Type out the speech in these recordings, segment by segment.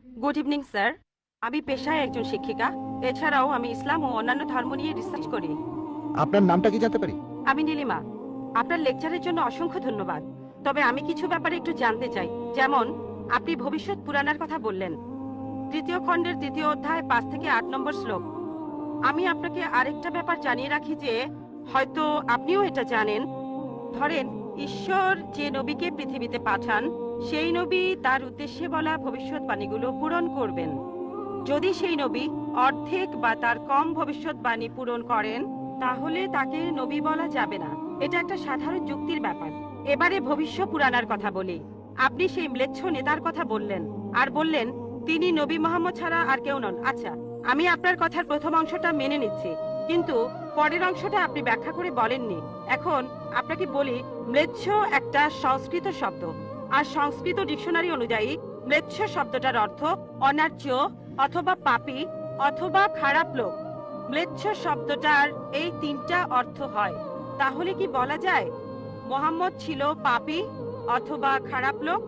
Good evening sir. আমি পেশায় একজন শিক্ষিকা। এছাড়াও আমি ইসলাম ও অন্যান্য ধর্ম নিয়ে রিসার্চ করি। আপনার নামটা কি জানতে পারি? আমি নীলিমা। আপনার লেকচারের জন্য অসংখ্য ধন্যবাদ। তবে আমি কিছু ব্যাপারে একটু জানতে চাই। যেমন আপনি ভবিষ্যৎ পুরাণের কথা বললেন, তৃতীয় খণ্ডের তৃতীয় অধ্যায় 5 থেকে 8 নম্বর শ্লোক। আমি আপনাকে আরেকটা ব্যাপার জানিয়ে রাখি যে হয়তো আপনিও এটা জানেন। ধরেন, ঈশ্বর যে নবীকে পৃথিবীতে পাঠান, সেই নবী তার উদ্দেশ্যে বলা ভবিষ্যৎবাণীগুলো পূরণ করবেন। যদি সেই নবী অর্ধেক বা তার কম ভবিষ্যৎবাণী পূরণ করেন, তাহলে তাকে নবী বলা যাবে না। এটা একটা সাধারণ যুক্তির ব্যাপার। এবারে ভবিষ্য পুরাণার কথা বলি। আপনি সেই ম্লেচ্ছ নেতার কথা বললেন, আর বললেন তিনি নবী মোহাম্মদ ছাড়া আর কেউ নন। আচ্ছা, আমি আপনার কথার প্রথম অংশটা মেনে নিচ্ছি, কিন্তু পরের অংশটা আপনি ব্যাখ্যা করে বলেননি। এখন আপনাকে বলি, ম্লেচ্ছ একটা সংস্কৃত শব্দ, আর সংস্কৃত ডিকশনারি অনুযায়ী ম্লেচ্ছ শব্দটার অর্থ অন্যায্য অথবা পাপী অথবা খারাপ লোক। ম্লেচ্ছ শব্দটার এই তিনটা অর্থ হয়। তাহলে কি বলা যায় মোহাম্মদ ছিল পাপী অথবা খারাপ লোক?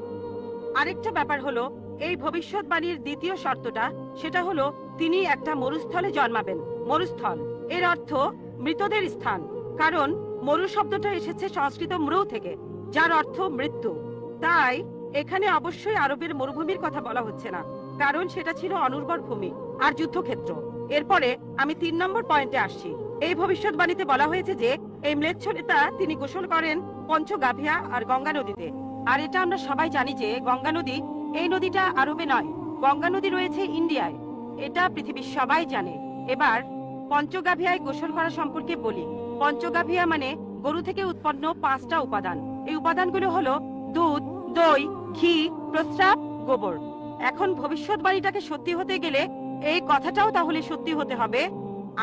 আরেকটা ব্যাপার হলো, এই ভবিষ্যৎবাণীর দ্বিতীয় শর্তটা, সেটা হলো তিনি একটা মরুস্থলে জন্মাবেন। মরুস্থল এর অর্থ মৃতদের স্থান, কারণ মরু শব্দটা এসেছে সংস্কৃত মৃ থেকে, যার অর্থ মৃত্যু। তাই এখানে অবশ্যই আরবের মরুভূমির কথা বলা হচ্ছে না, কারণ সেটা ছিল অনুর্বর ভূমি আর যুদ্ধক্ষেত্র। এরপরে আমি 3 নম্বর পয়েন্টে আসছি। এই ভবিষ্যৎবাণীতে বলা হয়েছে যে এই ম্লেচ্ছ নেতা তিনি গোসল করেন পঞ্চগাভিয়া আর গঙ্গা নদীতে। আর এটা আমরা সবাই জানি যে গঙ্গা নদী, এই নদীটা আরবে নয়, গঙ্গা নদী রয়েছে ইন্ডিয়ায়। এটা পৃথিবীর সবাই জানে। এবার পঞ্চগাভিয়ায় গোসল করা সম্পর্কে বলি। পঞ্চগাভিয়া মানে গরু থেকে উৎপন্ন 5টা উপাদান। এই উপাদানগুলো হলো দুধ, দই, ঘি, প্রস্রাব, গোবর। এখন ভবিষ্যৎবাণীটাকে সত্যি হতে গেলে এই কথাটাও তাহলে সত্যি হতে হবে।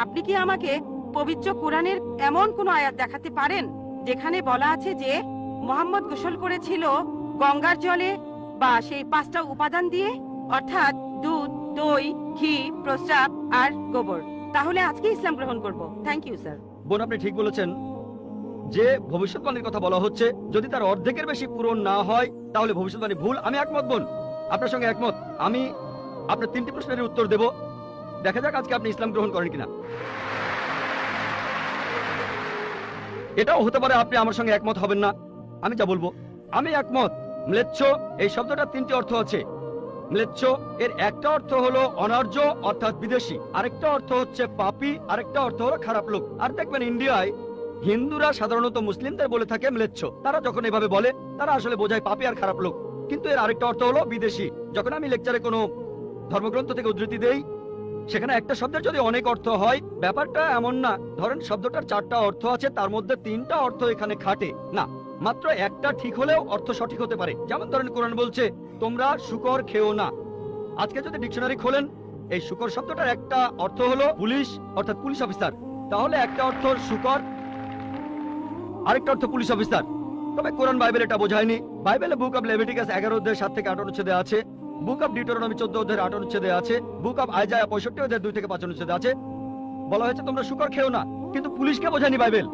আপনি কি আমাকে পবিত্র কোরআনের এমন কোন আয়াত দেখাতে পারেন যেখানে বলা আছে যে মোহাম্মদ গোসল করেছিল গঙ্গার জলে বা সেই 5টা উপাদান দিয়ে, অর্থাৎ দুধ, দই, ঘি, প্রস্রাব আর গোবর? তাহলে আজকে ইসলাম গ্রহণ করব। Thank you sir. বোন, আপনি ঠিক বলেছেন যে ভবিষ্যৎবাণীর কথা বলা হচ্ছে, যদি তার অর্ধেকের বেশি পূরণ না হয় তাহলে ভবিষ্যৎবাণী ভুল। আমি একমত বোন, আপনার সঙ্গে একমত। আমি আপনার 3টি প্রশ্নের উত্তর দেব। দেখা যাক আজকে আপনি ইসলাম গ্রহণ করেন কিনা। এটাও হতে পারে আপনি আমার সঙ্গে একমত হবেন না। আমি যা বলবো, আমি একমত। ম্লেচ্ছ এই শব্দটার 3টি অর্থ আছে। ম্লেচ্ছ এর একটা অর্থ হলো অনার্য অর্থাৎ বিদেশি, আরেকটা অর্থ হচ্ছে পাপী, আরেকটা অর্থ হলো খারাপ লোক। আর দেখবেন ইন্ডিয়ায় হিন্দুরা সাধারণত মুসলিমদের বলে থাকে ম্লেচ্ছ। তারা যখন এভাবে বলে তারা আসলে বোঝায় পাপী আর খারাপ লোক, কিন্তু এর আরেকটা অর্থ হলো বিদেশি। যখন আমি লেকচারে কোনো ধর্মগ্রন্থ থেকে উদ্ধৃতি দেই, সেখানে একটা শব্দের যদি অনেক অর্থ হয়, ব্যাপারটা এমন না ধরেন শব্দটার 4টা অর্থ আছে, তার মধ্যে 3টা অর্থ এখানে খাটে না, মাত্র একটা ঠিক হলেও অর্থ সঠিক হতে পারে। যেমন ধরেন কোরআন বলছে তোমরা শূকর খেও না। আজকে যদি ডিকশনারি খোলেন, এই শূকর শব্দটার একটা অর্থ হলো পুলিশ অর্থাৎ পুলিশ অফিসার, তাহলে একটা অর্থ শূকর, আরেকটা অর্থ পুলিশ অফিসার। তবে কোরআন বাইবেল এটা বোঝায়নি। বাইবেলে বুক অব লেভিটিকাস 11 অধ্যায় 7 থেকে 8 অনুচ্ছেদে আছে, বুক অব ডিউটেরোনমি 14 অধ্যায়ের 8 অনুচ্ছেদে আছে, বুক অব আইজায়া 65 অধ্যায়ের 2 থেকে 5 অনুচ্ছেদে আছে, বলা হয়েছে তোমরা শূকর খেও না, কিন্তু পুলিশকে বোঝায়নি বাইবেল।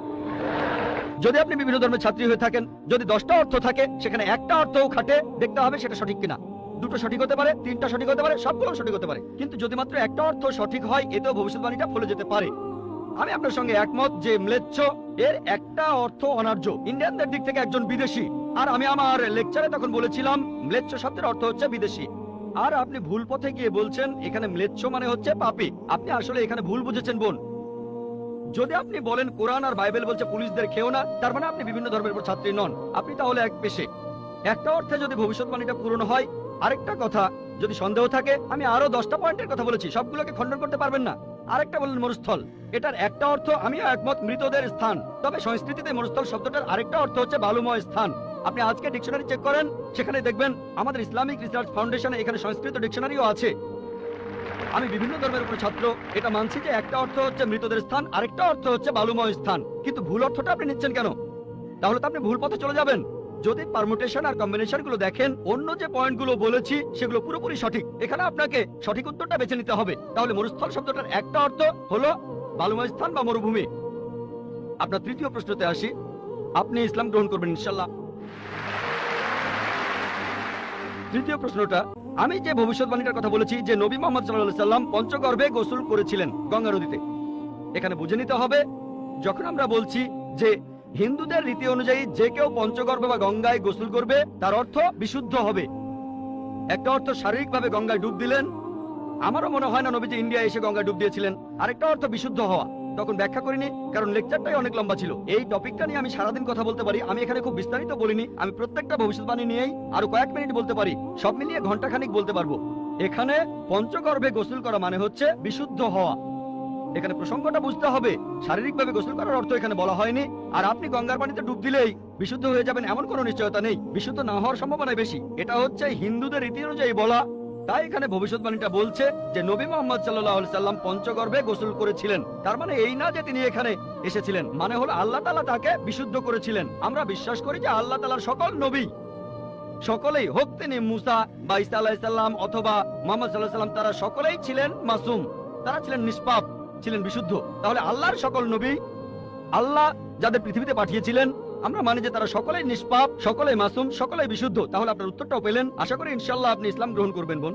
যদি আপনি বিভিন্ন ধর্মের ছাত্রী হয়ে থাকেন, যদি 10টা অর্থ থাকে সেখানে একটা অর্থও খাটে, দেখতে হবে সেটা সঠিক কিনা। 2টো সঠিক হতে পারে, 3টা সঠিক হতে পারে, সবগুলো সঠিক হতে পারে, কিন্তু যদি মাত্র একটা অর্থ সঠিক হয়, এতেও ভবিষ্যৎবাণীটা ফলে যেতে পারে। আমি আপনার সঙ্গে একমত যে ম্লেচ্ছ এর একটা অর্থ অনার্য, ইন্ডিয়ানদের দিক থেকে একজন বিদেশি। আর আমি আমার লেকচারে তখন বলেছিলাম ম্লেচ্ছ শব্দের অর্থ হচ্ছে বিদেশি। আর আপনি ভুল পথে গিয়ে বলছেন এখানে ম্লেচ্ছ মানে হচ্ছে পাপী। আপনি আসলে এখানে ভুল বুঝেছেন বোন। যদি আপনি বলেন কোরআন আর বাইবেল বলছে পুলিশদের খেও না, তার মানে আপনি বিভিন্ন ধর্মের উপর ছাত্রী নন, আপনি তাহলে এক পেশে। একটা অর্থে যদি ভবিষ্যৎবাণীটা পূরণ হয়। আরেকটা কথা, যদি সন্দেহ থাকে, আমি আরো 10টা পয়েন্টের কথা বলেছি, সবগুলোকে খণ্ডন করতে পারবেন না। আরেকটা বললেন মরুস্থল, এটার একটা অর্থ আমিও একমত, মৃতদের স্থান। তবে সংস্কৃতিতে মরুস্থল শব্দটার আরেকটা অর্থ হচ্ছে বালুময় স্থান। আপনি আজকে ডিকশনারি চেক করেন, সেখানে দেখবেন আমাদের ইসলামিক রিসার্চ ফাউন্ডেশনে এখানে সংস্কৃত ডিকশনারিও আছে। আমি বিভিন্ন ধর্মের উপর ছাত্র, এটা মানছি যে একটা অর্থ হচ্ছে মৃতদের স্থান, আরেকটা অর্থ হচ্ছে বালুময় স্থান, কিন্তু ভুল অর্থটা আপনি নিচ্ছেন কেন? তাহলে তো আপনি ভুল পথে চলে যাবেন। যদি পারমুটেশন আর কম্বিনেশন গুলো দেখেন, অন্য যে পয়েন্টগুলো বলেছি সেগুলো পুরোপুরি সঠিক। এখানে আপনাকে সঠিক উত্তরটা বেছে নিতে হবে। তাহলে মরুস্থল শব্দটার একটা অর্থ হলো বালুময় স্থান বা মরুভূমি। আপনার 3য় প্রশ্নতে আসি, আপনি ইসলাম গ্রহণ করবেন ইনশাল্লাহ? 3য় প্রশ্নটা, আমি যে ভবিষ্যৎবাণীটার কথা বলেছি যে নবী মোহাম্মদ সাল্লাল্লাহু আলাইহি সাল্লাম পঞ্চগর্ভে গোসল করেছিলেন গঙ্গা নদীতে, এখানে বুঝে নিতে হবে যখন আমরা বলছি যে হিন্দুদের রীতি অনুযায়ী যে কেউ পঞ্চগর্ভে বা গঙ্গায় গোসল করবে তার অর্থ বিশুদ্ধ হবে। একটা অর্থ শারীরিকভাবে গঙ্গায় ডুব দিলেন, আমারও মনে হয় না নবীজি ইন্ডিয়া এসে গঙ্গায় ডুব দিয়েছিলেন। আরেকটা অর্থ বিশুদ্ধ হওয়া, তখন ব্যাখ্যা করিনি কারণ লেকচারটাই অনেক লম্বা ছিল। এই টপিকটা নিয়ে আমি সারাদিন কথা বলতে পারি, আমি এখানে খুব বিস্তারিত বলিনি। আমি প্রত্যেকটা ভবিষ্যৎবাণী নিয়েই আরো কয়েক মিনিট বলতে পারি, সব মিলিয়ে ঘন্টাখানিক বলতে পারবো। এখানে পঞ্চগর্ভে গোসল করা মানে হচ্ছে বিশুদ্ধ হওয়া। এখানে প্রসঙ্গটা বুঝতে হবে, শারীরিকভাবে গোসল করার অর্থ এখানে বলা হয়নি। আর আপনি গঙ্গার পানিতে ডুব দিলেই বিশুদ্ধ হয়ে যাবেন এমন কোনো নিশ্চয়তা নেই, বিশুদ্ধ না হওয়ার সম্ভাবনা বেশি। এটা হচ্ছে হিন্দুদের রীতি অনুযায়ী বলা। তাই এখানে ভবিষ্যৎবাণীটা বলছে যে নবী মোহাম্মদ সাল্লাল্লাহু আলাইহি সাল্লাম পঞ্চগর্ভে গোসল করেছিলেন। তার মানে এই না যে তিনি এখানে এসেছিলেন, মানে হলো আল্লাহ তাআলা তাকে বিশুদ্ধ করেছিলেন। আমরা বিশ্বাস করি যে আল্লাহ তাআলার সকল নবী, সকলেই হোক তিনি মুসা বা ঈসা আলাইহিস সালাম অথবা মুহাম্মদ সাল্লাল্লাহু আলাইহি সাল্লাম, তারা সকলেই ছিলেন মাসুম, তারা ছিলেন নিষ্পাপ, ছিলেন বিশুদ্ধ। তাহলে আল্লাহর সকল নবী, আল্লাহ যাদের পৃথিবীতে পাঠিয়েছিলেন, আমরা মানি যে তারা সকলেই নিষ্পাপ, সকলেই মাসুম, সকলেই বিশুদ্ধ। তাহলে আপনার উত্তরটাও পেলেন। আশা করি ইনশাআল্লাহ আপনি ইসলাম গ্রহণ করবেন বোন।